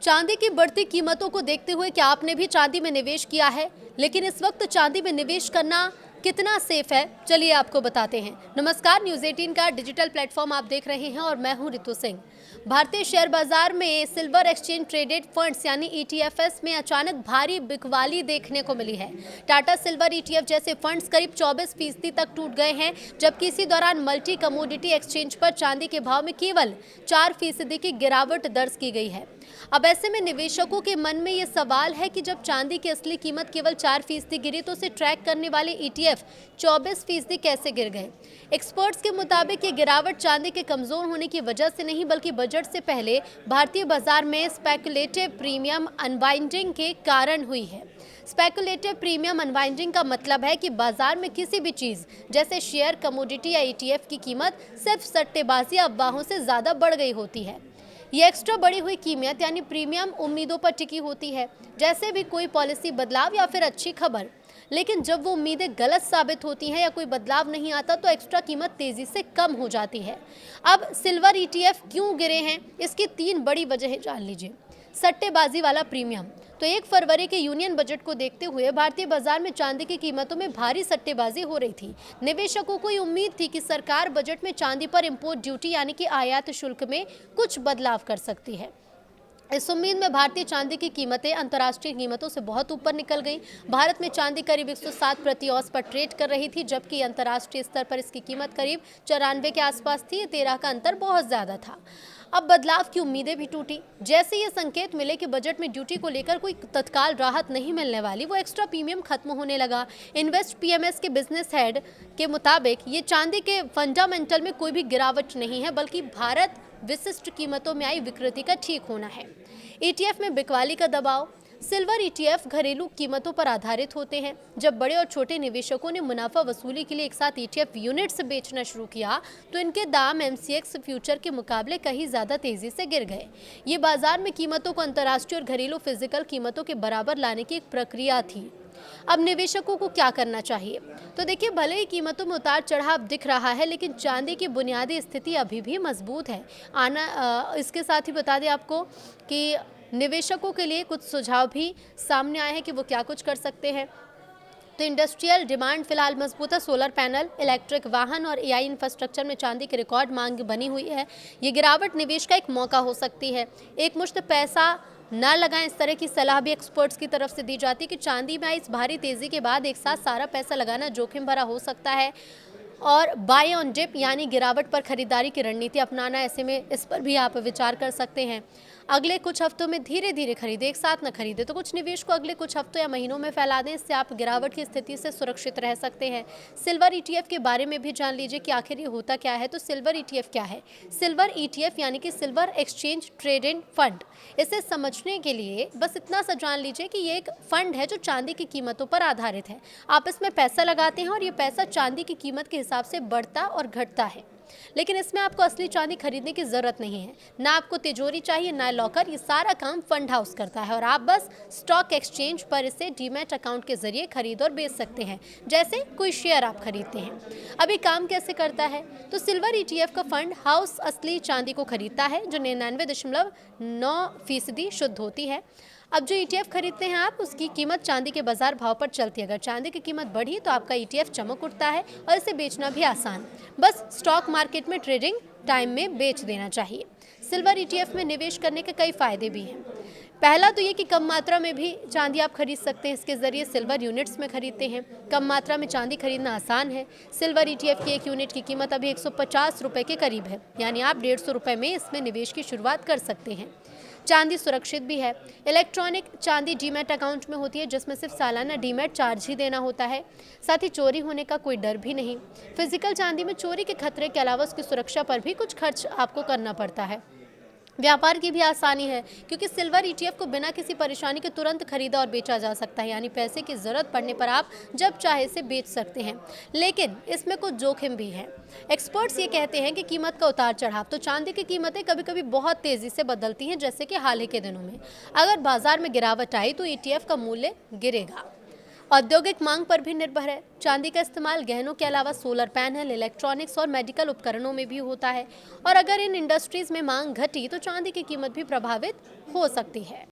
चांदी की बढ़ती कीमतों को देखते हुए क्या आपने भी चांदी में निवेश किया है? लेकिन इस वक्त चांदी में निवेश करना कितना सेफ है, चलिए आपको बताते हैं। नमस्कार, न्यूज़ 18 का डिजिटल प्लेटफॉर्म आप देख रहे हैं और मैं हूं रितु सिंह। भारतीय शेयर बाजार में सिल्वर एक्सचेंज ट्रेडेड फंड्स यानी ईटीएफएस में अचानक भारी बिकवाली देखने को मिली है। टाटा सिल्वर ईटीएफ जैसे फंड्स करीब 24% तक टूट गए हैं, जबकि इसी दौरान मल्टी कमोडिटी एक्सचेंज पर चांदी के भाव में केवल 4% की गिरावट दर्ज की गई है। अब ऐसे में निवेशकों के मन में ये सवाल है कि जब चांदी की असली कीमत केवल 4% गिरी तो उसे ट्रैक करने वाले ईटीएफ 24% कैसे गिर गए। एक्सपर्ट्स के मुताबिक ये गिरावट चांदी के कमजोर होने की वजह से नहीं बल्कि बजट से पहले भारतीय बाजार में स्पेकुलेटिव प्रीमियम अनवाइंडिंग के कारण हुई है। स्पेकुलेटिव प्रीमियम अनवाइंडिंग का मतलब है कि बाजार में किसी भी चीज जैसे शेयर, कमोडिटी या ईटीएफ की कीमत सिर्फ सट्टेबाजी अफवाहों से ज्यादा बढ़ गई होती है। ये एक्स्ट्रा बढ़ी हुई कीमत यानी प्रीमियम उम्मीदों पर टिकी होती है, जैसे भी कोई पॉलिसी बदलाव या फिर अच्छी खबर। लेकिन जब वो उम्मीदें गलत साबित होती हैं या कोई बदलाव नहीं आता तो एक्स्ट्रा कीमत तेजी से कम हो जाती है। अब सिल्वर ईटीएफ क्यों गिरे हैं, इसकी 3 बड़ी वजहें जान लीजिए। सट्टेबाजी वाला प्रीमियम, तो 1 फरवरी के यूनियन बजट को देखते हुए भारतीय बाजार में चांदी की कीमतों में भारी सट्टेबाजी हो रही थी। निवेशकों को ये उम्मीद थी कि सरकार बजट में चांदी पर इंपोर्ट ड्यूटी यानी कि आयात शुल्क में कुछ बदलाव कर सकती है। इस उम्मीद में भारतीय चांदी की कीमतें अंतर्राष्ट्रीय कीमतों से बहुत ऊपर निकल गई। भारत में चांदी करीब 107 प्रति औंस पर ट्रेड कर रही थी, जबकि अंतर्राष्ट्रीय स्तर पर इसकी कीमत करीब 94 के आसपास थी। 13 का अंतर बहुत ज्यादा था। अब बदलाव की उम्मीदें भी टूटी। जैसे ये संकेत मिले कि बजट में ड्यूटी को लेकर कोई तत्काल राहत नहीं मिलने वाली, वो एक्स्ट्रा प्रीमियम खत्म होने लगा। इन्वेस्ट पीएमएस के बिजनेस हेड के मुताबिक ये चांदी के फंडामेंटल में कोई भी गिरावट नहीं है, बल्कि भारत विशिष्ट कीमतों में आई विकृति का ठीक होना है। ईटीएफ में बिकवाली का दबाव। सिल्वर ईटीएफ घरेलू कीमतों पर आधारित होते हैं। जब बड़े और छोटे निवेशकों ने मुनाफा वसूली के लिए एक साथ ईटीएफ यूनिट्स बेचना शुरू किया तो इनके दाम एमसीएक्स फ्यूचर के मुकाबले कहीं ज्यादा तेजी से गिर गए। ये बाजार में कीमतों को अंतर्राष्ट्रीय और घरेलू फिजिकल कीमतों के बराबर लाने की एक प्रक्रिया थी। अब निवेशकों को क्या करना चाहिए? तो देखिए, भले ही कीमतों में उतार चढ़ाव दिख रहा है, लेकिन चांदी की बुनियादी स्थिति अभी भी मजबूत है। इसके साथ ही बता दें आपको कि निवेशकों के लिए कुछ सुझाव भी सामने आए हैं कि वो क्या कुछ कर सकते हैं। तो इंडस्ट्रियल डिमांड फिलहाल मजबूत है। सोलर पैनल, इलेक्ट्रिक वाहन और एआई इंफ्रास्ट्रक्चर में चांदी की रिकॉर्ड मांग बनी हुई है। ये गिरावट निवेश का एक मौका हो सकती है। एक मुश्त पैसा ना लगाएं, इस तरह की सलाह भी एक्सपर्ट्स की तरफ से दी जाती है कि चांदी में आई इस भारी तेजी के बाद एक साथ सारा पैसा लगाना जोखिम भरा हो सकता है। और बाय ऑन डिप यानी गिरावट पर खरीदारी की रणनीति अपनाना, ऐसे में इस पर भी आप विचार कर सकते हैं। अगले कुछ हफ्तों में धीरे धीरे खरीदें, एक साथ न खरीदें। तो कुछ निवेश को अगले कुछ हफ्तों या महीनों में फैला दें, इससे आप गिरावट की स्थिति से सुरक्षित रह सकते हैं। सिल्वर ईटीएफ के बारे में भी जान लीजिए कि आखिर ये होता क्या है। तो सिल्वर ईटीएफ क्या है? सिल्वर ईटीएफ यानी कि सिल्वर एक्सचेंज ट्रेडेड फंड। इसे समझने के लिए बस इतना सा जान लीजिए कि ये एक फंड है जो चांदी की कीमतों पर आधारित है। आप इसमें पैसा लगाते हैं और ये पैसा चांदी की कीमत के हिसाब से बढ़ता और घटता है। लेकिन इसमें आपको असली चांदी खरीदने की जरूरत नहीं है, ना आपको तिजोरी चाहिए ना लॉकर। ये सारा काम फंड हाउस करता है और आप बस स्टॉक एक्सचेंज पर इसे डीमैट अकाउंट के जरिए खरीद और बेच सकते हैं, जैसे कोई शेयर आप खरीदते हैं। अभी काम कैसे करता है? तो सिल्वर ईटीएफ का फंड हाउस असली चांदी को खरीदता है जो 99.9% शुद्ध होती है। अब जो ईटीएफ खरीदते हैं आप, उसकी कीमत चांदी के बाजार भाव पर चलती है। अगर चांदी की कीमत बढ़ी तो आपका ईटीएफ चमक उठता है और इसे बेचना भी आसान, बस स्टॉक मार्केट में ट्रेडिंग टाइम में बेच देना चाहिए। सिल्वर ईटीएफ में निवेश करने के कई फायदे भी हैं। पहला तो ये कि कम मात्रा में भी चांदी आप खरीद सकते हैं। इसके जरिए सिल्वर यूनिट्स में खरीदते हैं। कम मात्रा में चांदी खरीदना आसान है। सिल्वर ईटीएफ की एक यूनिट की कीमत अभी 150 रुपये के करीब है, यानी आप 150 रुपये में इसमें निवेश की शुरुआत कर सकते हैं। चांदी सुरक्षित भी है। इलेक्ट्रॉनिक चांदी डीमैट अकाउंट में होती है, जिसमें सिर्फ सालाना डीमैट चार्ज ही देना होता है। साथ ही चोरी होने का कोई डर भी नहीं। फिजिकल चांदी में चोरी के खतरे के अलावा उसकी सुरक्षा पर भी कुछ खर्च आपको करना पड़ता है। व्यापार की भी आसानी है, क्योंकि सिल्वर ईटीएफ को बिना किसी परेशानी के तुरंत खरीदा और बेचा जा सकता है, यानी पैसे की ज़रूरत पड़ने पर आप जब चाहे इसे बेच सकते हैं। लेकिन इसमें कुछ जोखिम भी है। एक्सपर्ट्स ये कहते हैं कि कीमत का उतार चढ़ाव, तो चांदी की कीमतें कभी कभी बहुत तेज़ी से बदलती हैं, जैसे कि हाल ही के दिनों में। अगर बाजार में गिरावट आई तो ईटीएफ का मूल्य गिरेगा। औद्योगिक मांग पर भी निर्भर है। चांदी का इस्तेमाल गहनों के अलावा सोलर पैनल, इलेक्ट्रॉनिक्स और मेडिकल उपकरणों में भी होता है और अगर इन इंडस्ट्रीज में मांग घटी तो चांदी की कीमत भी प्रभावित हो सकती है।